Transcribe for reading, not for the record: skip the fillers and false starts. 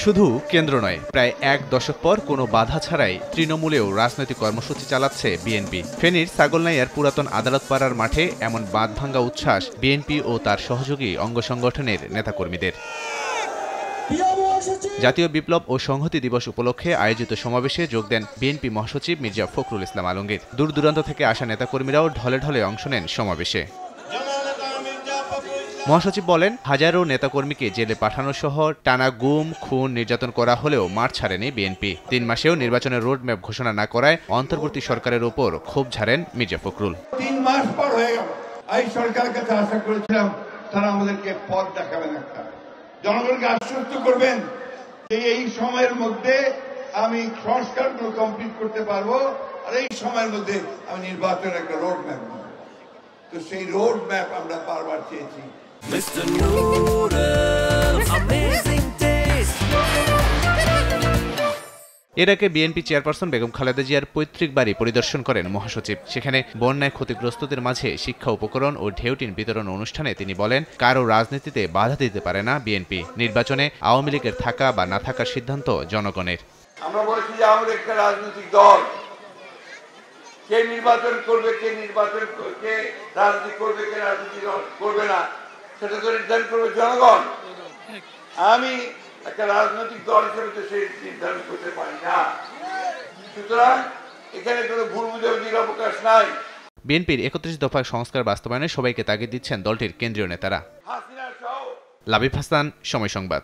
শুধু কেন্দ্র নয়, প্রায় এক দশক পর কোনো বাধা ছাড়াই তৃণমূলেও রাজনৈতিক কর্মসূচি চালাচ্ছে বিএনপি। ফেনীর ছাগলনাইয়ার পুরাতন আদালতপাড়ার মাঠে এমন বাঁধভাঙ্গা উচ্ছ্বাস বিএনপি ও তার সহযোগী অঙ্গ সংগঠনের নেতাকর্মীদের। জাতীয় বিপ্লব ও সংহতি দিবস উপলক্ষে আয়োজিত সমাবেশে যোগ দেন বিএনপি মহাসচিব মির্জা ফখরুল ইসলাম আলমগীর। দূর দূরান্ত থেকে আসা নেতাকর্মীরাও ঢলে ঢলে অংশ নেন সমাবেশে। মহাসচিব বলেন, হাজারো নেতাকর্মীকে জেলে পাঠানো সহ টানা গুম, খুন, নির্যাতন করা হলেও মাঠ ছাড়েনি বিএনপি। 3 মাসেও নির্বাচনের রোডম্যাপ ঘোষণা না করায় অন্তর্বর্তী সরকারের উপর ক্ষোভ ঝাড়েন মির্জা ফখরুল। 3 মাস পর হয়ে গেল, এই সরকারের কাছে আশা করেছিলাম তারা আমাদেরকে পথ দেখাবেন, একটা জনগণকে আশ্বস্ত করবেন যে এই সময়ের মধ্যে আমি সংস্কারগুলো কমপ্লিট করতে পারবো, আর এই সময়ের মধ্যে আমি নির্বাচনের একটা রোডম্যাপ দেব। তো সেই রোডম্যাপ আমরা বারবার চেয়েছি। এর আগে বিএনপি চেয়ারপারসন বেগম খালেদা জিয়ার পৈতৃক বাড়ি পরিদর্শন করেন মহাসচিব। সেখানে বন্যায় ক্ষতিগ্রস্তদের মাঝে শিক্ষা উপকরণ ও ঢেউটিন বিতরণ অনুষ্ঠানে তিনি বলেন, কারো রাজনীতিতে বাধা দিতে পারে না বিএনপি। নির্বাচনে আওয়ামী লীগের থাকা বা না থাকার সিদ্ধান্ত জনগণের। আমরা বলেছি যে আমাদের একটা রাজনৈতিক দল, কে নির্বাচন করবে, কে রাজনীতি করবে, কে রাজনীতি করবে না, সেটা তো নির্ধারণ করবে জনগণ। আমি একটা রাজনৈতিক দল হিসেবে তো সেই নির্ধারণ করতে পারি না। সুতরাং এখানে কোনো ভুল বুঝাবুঝির অবকাশ নাই। বিএনপির 31 দফা সংস্কার বাস্তবায়নে সবাইকে তাগিদ দিচ্ছেন দলটির কেন্দ্রীয় নেতারা। লাবিব হাসান, সময় সংবাদ।